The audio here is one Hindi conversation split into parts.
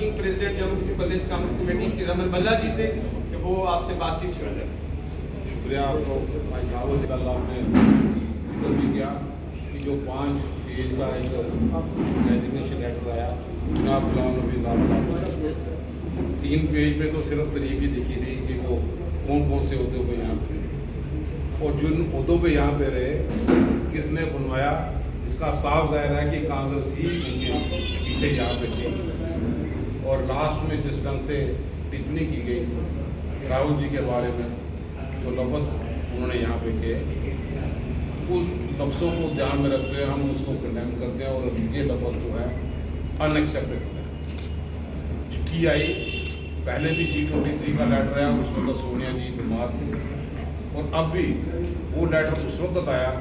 वर्किंग प्रेसिडेंट जम्मू प्रदेश कांग्रेस कमेटी श्री रमन बल्ला जी से कि वो आपसे बातचीत शुरू करें। शुक्रिया आपको। कल आपने जिक्र भी किया कि जो 5 पेज का एक रेजिग्नेशन लेटर आया चुनाव गुलाम नबी आज़ाद साहब, 3 पेज में तो सिर्फ तारीफ ही दिखी थी कि वो कौन कौन से उहदों पे यहाँ से और जिन उहदों पे यहाँ पे रहे किसने बनवाया, इसका साफ जाहिर है कि कांग्रेस ही उनके पीछे यहाँ पे थी। और लास्ट में जिस ढंग से टिप्पणी की गई राहुल जी के बारे में, जो लफ्ज़ उन्होंने यहाँ पे किए, उस लफ्ज़ों को ध्यान में रखते हुए हम उसको कंडेम करते हैं और ये लफ्ज़ जो है अनएक्सेप्टेबल है। चिट्ठी आई, पहले भी G23 का लेटर आया, उसमें तो सोनिया जी बीमार थी, और अब भी वो लेटर उस वक्त आया,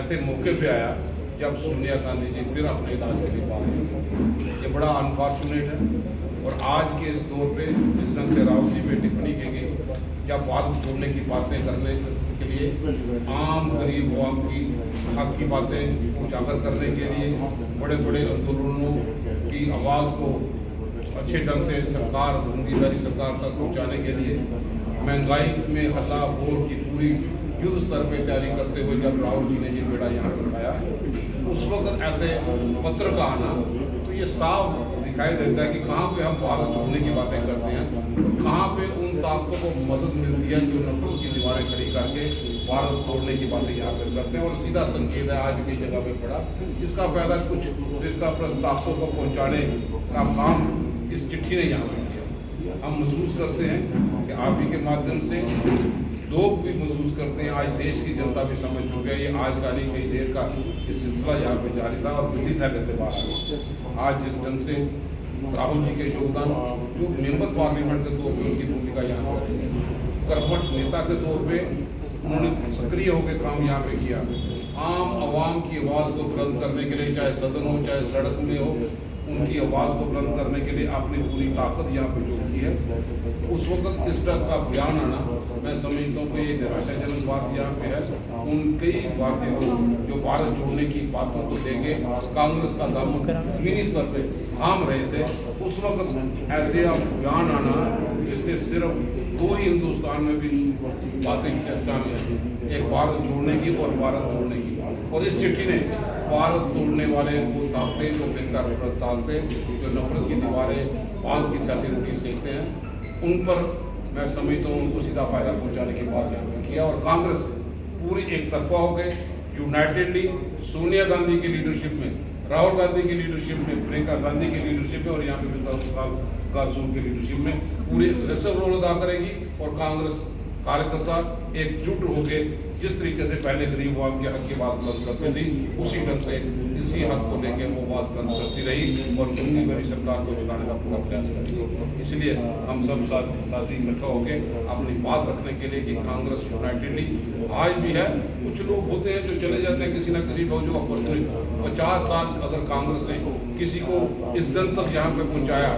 ऐसे मौके पे आया जब सोनिया गांधी जी फिर अपने इलाज के लिए बाहर हैं। ये बड़ा अनफॉर्चुनेट है। और आज के इस दौर पे जिस ढंग से राहुल जी पे टिप्पणी की गई, जब भारत छोड़ने की बातें करने के लिए आम गरीब आवाम की हक की बातें उजागर करने के लिए, बड़े बड़े आंदोलनों की आवाज़ को अच्छे ढंग से सरकार भागीदारी सरकार तक पहुँचाने के लिए, महंगाई में हल्ला बोल की पूरी युद्ध स्तर पर तैयारी करते हुए जब राहुल जी ने ये बेड़ा यहाँ पर उठाया, उस वक्त ऐसे पत्र का आना तो ये साफ दिखाई देता है कि कहाँ पे हम भारत छोड़ने की बातें करते हैं, कहाँ पे उन ताकतों को मदद मिलती है जो नफरत की दीवारें खड़ी करके भारत तोड़ने की बातें यहाँ पे करते हैं। और सीधा संकेत है आज भी जगह पे पड़ा, जिसका फायदा कुछ फिरका ताकतों को पहुँचाने का काम इस चिट्ठी ने यहाँ पे किया। हम महसूस करते हैं कि आप ही के माध्यम से लोग भी महसूस करते हैं, आज देश की जनता भी समझ चुकी है, ये आज का नहीं कई देर का ये सिलसिला यहाँ पे जारी था और दिल्ली था कैसे बाहर आ गया। आज जिस ढंग से राहुल जी के योगदान जो मेंबर पार्लियामेंट के तौर पर उनकी भूमिका यहाँ पर कर्मठ नेता के तौर पे उन्होंने सक्रिय होकर काम यहाँ पे किया, आम आवाम की आवाज़ को बुलंद करने के लिए, चाहे सदन हो चाहे सड़क में हो, उनकी आवाज़ को बुलंद करने के लिए आपने पूरी ताकत यहाँ पे जो की है। उस वक्त इस तरह का बयान आना मैं समझता हूँ कि ये निराशाजनक बात यहाँ पे है। उन कई भारतीय लोग जो भारत जोड़ने की बातों को लेके कांग्रेस का दामन जमीनी स्तर पे थाम रहे थे, उस वक्त ऐसे अब बयान आना जिसने सिर्फ 2 ही हिंदुस्तान में भी बातें चर्चा में है, एक भारत जोड़ने की और भारत तोड़ने की। और इस चिट्ठी ने भारत तोड़ने वाले वो ताकतें जो फिरका ताकतें जो नफरत की दीवारें बांध की सियासी रोटी सेकते हैं, उन पर मैं समझता हूँ उनको सीधा फायदा पहुँचाने की बात यहाँ पर किया। और कांग्रेस पूरी एक तरफा हो गए, यूनाइटेडली सोनिया गांधी की लीडरशिप में, राहुल गांधी की लीडरशिप में, प्रियंका गांधी की लीडरशिप में और यहाँ पे कारसून की लीडरशिप में पूरी अग्रेसिव रोल अदा करेगी। और कांग्रेस कार्यकर्ता एकजुट होकर जिस तरीके से पहले गरीब आवाम के हक की बात बुलंद करती थी, उसी ढंग से इसी हक को लेकर वो बात बुलंद करती रही और मोदी मेरी सरकार को चलाने का पूरा प्रयास करेगी। इसलिए हम सब साथी इकट्ठा होकर अपनी बात रखने के लिए कि कांग्रेस यूनाइटेडली आज भी है। कुछ लोग होते हैं जो चले जाते हैं किसी ना किसी जो अपॉर्चुनिटी 50 साल अगर कांग्रेस ने किसी को इस दिन तक यहाँ पे पहुँचाया,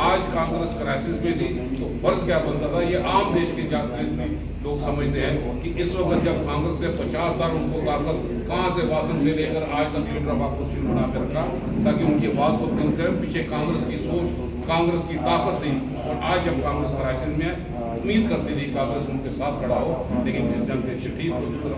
आज कांग्रेस क्राइसिस में थी तो फर्ज क्या बनता था, ये आम देश की जागृति लोग समझते हैं कि इस वक्त जब कांग्रेस ने 50 साल उनको ताकत कहाँ से वासन से लेकर आज तक लीडर ऑफ अपोजिशन बना के रखा ताकि उनकी आवाज़ को बुलंद करें। पीछे कांग्रेस की सोच, कांग्रेस की ताकत थी। और आज जब कांग्रेस क्राइसिस में उम्मीद करती थी कांग्रेस उनके साथ खड़ा हो, लेकिन जिस जन की चिट्ठी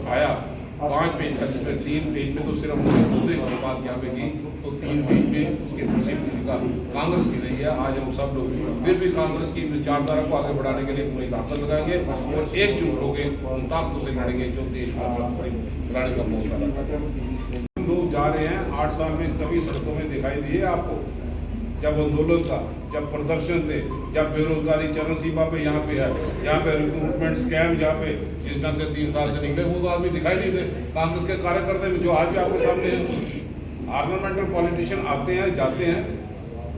आया 5 पेज का, जिसमें 3 पेज में तो सिर्फ दूसरे की बात यहाँ पे की, तो 3 पेज में उसके पीछे भूमिका कांग्रेस की रही है। आज हम सब लोग फिर भी कांग्रेस की विचारधारा को आगे बढ़ाने के लिए पूरी ताकत लगाएंगे और एकजुट होकर उन ताकतों से लड़ेंगे जो देश का लड़ाने का मौका। लोग जा रहे हैं 8 साल में कभी सड़कों में दिखाई दिए आपको? जब आंदोलन था, जब प्रदर्शन थे, जब बेरोजगारी चरम सीमा पे यहाँ पे है, यहाँ पे रिक्रूटमेंट स्कैम यहाँ पे जिस ढंग से 3 साल से निकले, वो तो आदमी दिखाई नहीं दे। कांग्रेस के कार्यकर्ता जो आज भी आपके सामने ऑर्गेनाइजेशन पॉलिटिशियन आते हैं जाते हैं,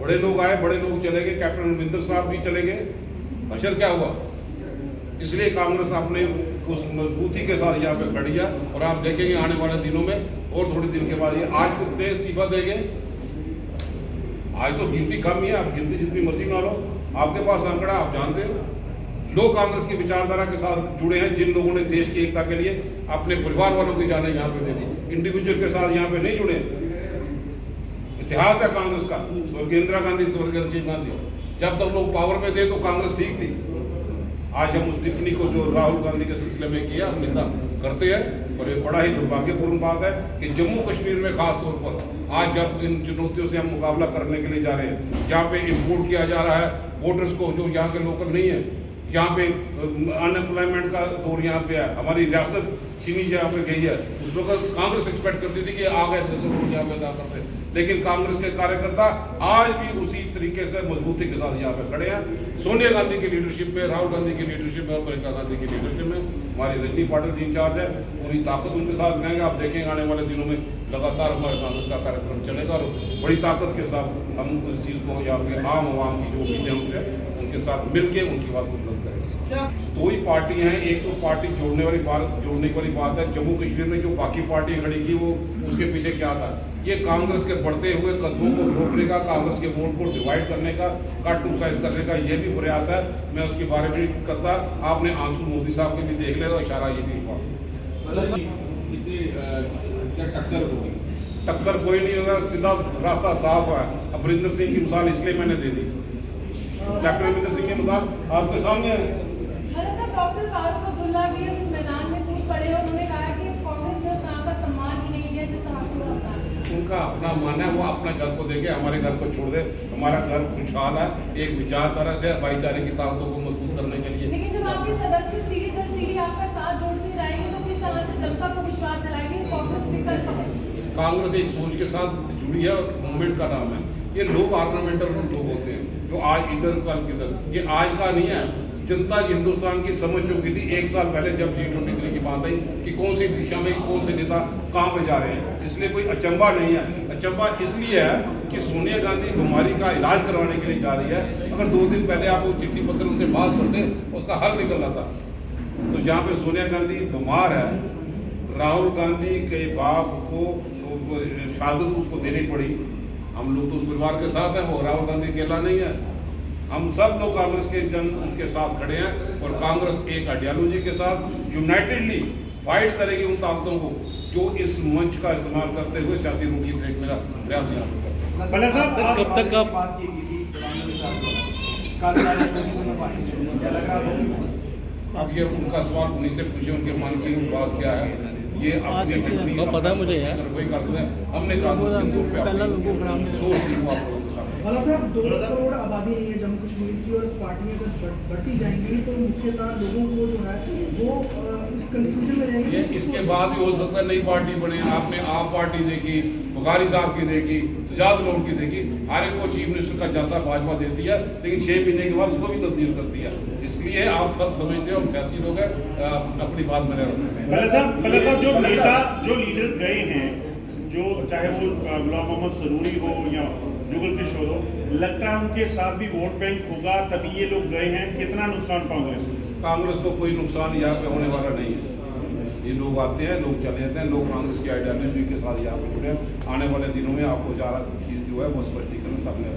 बड़े लोग आए बड़े लोग चले गए, कैप्टन अमरिंदर साहब भी चले गए, अशर क्या हुआ? इसलिए कांग्रेस अपने उस मजबूती के साथ यहाँ पे खड़ी है। और आप देखेंगे आने वाले दिनों में और थोड़े दिन के बाद ये आज कितने इस्तीफा देंगे, आज तो गिनती कम ही है, आप गिनती जितनी मर्जी बना लो, आपके पास आंकड़ा आप जानते हो। लोग कांग्रेस की विचारधारा के साथ जुड़े हैं, जिन लोगों ने देश की एकता के लिए अपने परिवार वालों की जाने यहाँ पे दे दी, इंडिविजुअल के साथ यहाँ पे नहीं जुड़े। इतिहास है कांग्रेस का, स्वर्गीय इंदिरा गांधी, स्वर्गीय राजीव गांधी, जब तक लोग पावर में थे तो कांग्रेस ठीक थी। आज हम उस टिप्पणी को जो राहुल गांधी के सिलसिले में किया हम निंदा करते हैं, और ये बड़ा ही दुर्भाग्यपूर्ण बात है कि जम्मू कश्मीर में खास तौर पर आज जब इन चुनौतियों से हम मुकाबला करने के लिए जा रहे हैं, जहाँ पे इम्पोर्ट किया जा रहा है वोटर्स को जो यहाँ के लोकल नहीं है, यहाँ पे अनएम्प्लॉयमेंट का दौर यहाँ पे है, हमारी रियासत चीनी जहाँ पे गई है, उस वक्त कांग्रेस एक्सपेक्ट करती थी कि आ गए जैसे लोग यहाँ पे अदा करते, लेकिन कांग्रेस के कार्यकर्ता आज भी उसी तरीके से मजबूती के साथ यहाँ पे खड़े हैं। सोनिया गांधी की लीडरशिप में, राहुल गांधी की लीडरशिप में और प्रियंका गांधी की लीडरशिप में हमारी रजनी पाटिल जी इंचार्ज है, पूरी ताकत उनके साथ रहेंगे। आप देखेंगे आने वाले दिनों में लगातार हमारे कांग्रेस का कार्यक्रम चलेगा और बड़ी ताकत के साथ हम उस चीज़ को यहाँ पे आम आवाम की जो ओपिनियंस है उनके साथ मिलके उनकी बात को बुलंद करेंगे। दो ही पार्टी हैं, एक तो पार्टी जोड़ने वाली बात है। जम्मू कश्मीर में जो बाकी पार्टियां खड़ी की वो उसके पीछे क्या था, ये कांग्रेस के बढ़ते हुए कदमों को रोकने का, कांग्रेस के वोट को डिवाइड करने का, कट टू साइज करने का ये भी प्रयास है। मैं उसके बारे में नहीं करता, आपने आंसू मोदी साहब के भी देख लिया, इशारा ये भी हुआ। क्या टक्कर होगी? टक्कर कोई नहीं होगा, सीधा रास्ता साफ है। अमरिंदर सिंह की मिसाल इसलिए मैंने दे दी, कैप्टन अमरिंदर सिंह की मिसाल आपके सामने है। डॉक्टर फारूक अब्दुल्ला भी अब इस मैदान में कूद पड़े, उन्होंने कहा कि कांग्रेस ने उस तरह का सम्मान ही नहीं दिया जिस तरह से वो अपना, उनका अपना मानना है, वो अपने घर को देखे, हमारे घर को छोड़ दे। हमारा घर खुशहाल है एक विचारधारा से, भाईचारे की ताकतों को मजबूत करने के लिए। लेकिन जब आपके सदस्य सीढ़ी दर सीढ़ी आपका साथ जोड़ते जाएंगे तो किस तरह से जनता को विश्वास दिलाएंगे कांग्रेस विकल्प है? कांग्रेस एक सोच के साथ जुड़ी है और मूवमेंट का नाम है। ये लोग ऑर्नामेंटल लोग होते हैं जो आज इधर कल किधर, ये आज का नहीं है। जनता हिंदुस्तान की समझ चुकी थी 1 साल पहले जब G23 की बात आई कि कौन सी दिशा में कौन से नेता कहाँ पे जा रहे हैं, इसलिए कोई अचंबा नहीं है। अचंबा इसलिए है कि सोनिया गांधी बीमारी का इलाज करवाने के लिए जा रही है। अगर 2 दिन पहले आप वो चिट्ठी पत्र उनसे बात करते उसका हल निकल रहा था। तो जहाँ पे सोनिया गांधी बीमार है, राहुल गांधी के बाप को शहादत उसको देनी पड़ी, हम लोग तो उस परिवार के साथ हैं, वो राहुल गांधी अकेला नहीं है। हम सब लोग कांग्रेस के जन उनके साथ खड़े हैं और कांग्रेस एक आइडियोलॉजी के साथ यूनाइटेडली फाइट करेगी उन ताकतों को जो इस मंच का इस्तेमाल करते हुए सियासी रोटी फेंकने का प्रयास यहाँ पे करते हैं। भले साहब कब तक आप बात की थी आप ये उनका सवाल उन्हीं से पूछे, उनके मन की बात क्या है, ये अपनी पता मुझे यार वही करते हैं। हमने कहा सोच ली वो आप लोगों के सामने। भला साहब 2 करोड़ आबादी नहीं है जम्मू कश्मीर की, और पार्टियां अगर बढ़ती जाएंगी तो मुख्यतः लोगों को जो है वो इस कंफ्यूजन में रहेंगे। इसके बाद भी हो सकता है नई पार्टी बने। आपने आप पार्टी देखी, बुखारी साहब की देखी, सजाद लोन की देखी, हर एक को चीफ मिनिस्टर का जैसा भाजपा देती है, लेकिन 6 महीने के बाद उसको भी तब्दील करती है। इसलिए आप सब समझते हो, सियासी लोग हैं, अपनी बात में रहते हैं। भले साहब जो नेता जो लीडर गए हैं, जो चाहे वो गुलाम मोहम्मद सरूरी हो या जुगल किशोर हो, लगता है उनके साथ भी वोट बैंक होगा, तभी ये लोग गए हैं। कितना नुकसान कांग्रेस को कोई नुकसान यहाँ पे होने वाला नहीं है। ये लोग आते हैं, लोग चले जाते हैं, लोग कांग्रेस की आइडियोलॉजी के साथ यहाँ पे जुड़े हैं। आने वाले दिनों में आपको ज़्यादा चीज़ जो है वो स्पष्टीकरण सामने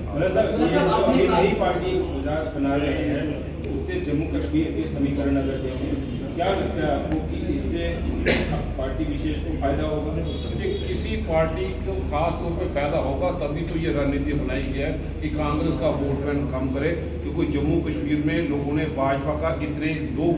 नई पार्टी गुजरात बना रहे हैं, उससे जम्मू कश्मीर के समीकरण अगर देखें, क्या लगता है आपको कि इससे पार्टी विशेष को फायदा होगा? किसी पार्टी को खास तौर पे फायदा होगा तभी तो ये रणनीति बनाई गई है कि कांग्रेस का वोट बैंक कम करे, क्योंकि जम्मू कश्मीर में लोगों ने भाजपा का इतने लोग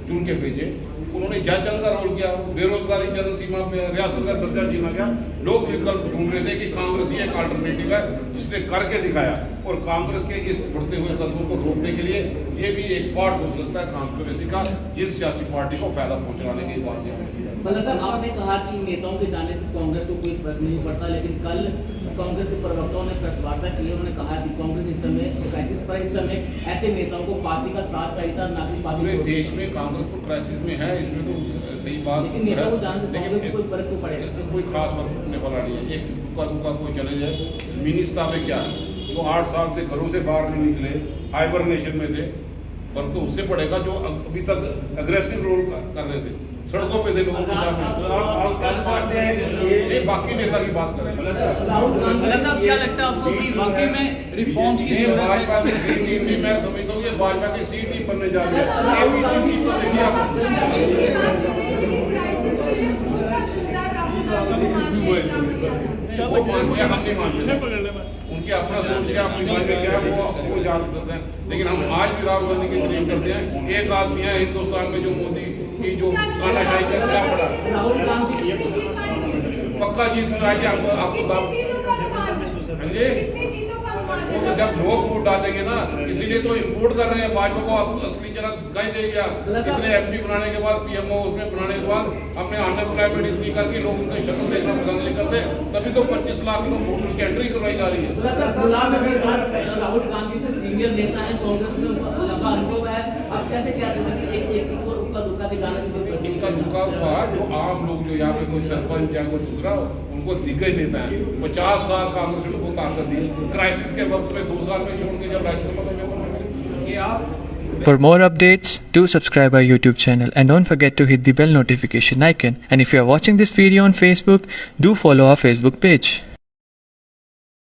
चुन के भेजे, उन्होंने जन का रोल किया, बेरोजगारी चरम सीमा पे, रियासत का दर्जा छीना गया। लोग विकल्प ढूंढ रहे थे कि कांग्रेस ही एक अल्टरनेटिव है जिसने करके दिखाया, और कांग्रेस के इस बढ़ते हुए कदमों को रोकने के लिए ये भी एक पार्ट हो सकता है कांग्रेस का, जिस सियासी पार्टी को फायदा पहुंचाने की बात है। मतलब साहब आपने कहा कि नेताओं के जाने से कांग्रेस को कोई फर्क नहीं पड़ता, लेकिन कल कांग्रेस के प्रवक्ताओं ने प्रेस वार्ता की, उन्होंने कहा कि कांग्रेस इस समय क्राइसिस पर, इस समय ऐसे नेताओं को पार्टी का साथ चाहिए था, ना कि पार्टी। पूरे देश में कांग्रेस तो क्राइसिस में है, इसमें तो सही बात, लेकिन नेताओं को जाने से कांग्रेस को कोई फर्क तो पड़ेगा, इसमें कोई खास फर्क पड़ने वाला नहीं है। एक दुका कोई चले जाए, मिनिस्ता में क्या है, वो 8 साल से घरों से बाहर नहीं निकले, हाइबरनेशन में थे, फर्क तो उससे पड़ेगा जो अभी तक अग्रेसिव रोल कर रहे थे, सड़कों पे थे लोगों के साथ। ये बाकी नेता की बात करें। भला साहब क्या लगता है आपको कि वाकई में रिफॉर्म्स की जरूरत है? भाजपा की सी टीम भी मैं समझता हूँ ये भाजपा की सी टीम बनने जा रही है। क्राइसिस के लिए पूरा सिलसिला राहुल वो मानते हैं, हम नहीं मानते। उनके अपना सोच के अपनी मान में क्या है वो जान सकते हैं, लेकिन हम आज भी राहुल गांधी की तारीफ करते हैं। एक आदमी है हिंदुस्तान में जो मोदी की जो तानाशाही का क्या पड़ा, राहुल गांधी पक्का जीत में आएगी आपको वो तो जब लोग वोट डालेंगे ना, इसीलिए तो इम्पोर्ट कर रहे हैं भाजपा को। आप असली चेहरा दिखाई दे गया, इतने एमपी बनाने के बाद, पीएमओ उसमें बनाने के बाद हमने अनएम्प्लॉयमेंट इतनी करके लोग उनकी शक्ल देखना पसंद नहीं करते, तभी तो 25 लाख लोग वोटर्स की एंट्री करवाई जा रही है। राहुल गांधी से सीनियर नेता है, कांग्रेस में उनका लंबा अनुभव है, आप कैसे कह सकते हैं कि एक और उनका दुक्का दिखाने से इनका दुकान था जो आम लोग जो यहाँ पे कोई सरपंच या कोई दूसरा उनको दिग्गज नेता है। 50 साल कांग्रेस ने उनको ताकत दी, क्राइसिस के वक्त में 2 साल में छोड़ के जब राज्यसभा में ये आप For more updates, do subscribe our YouTube channel and don't forget to hit the bell notification icon. And if you are watching this video on Facebook, do follow our Facebook page.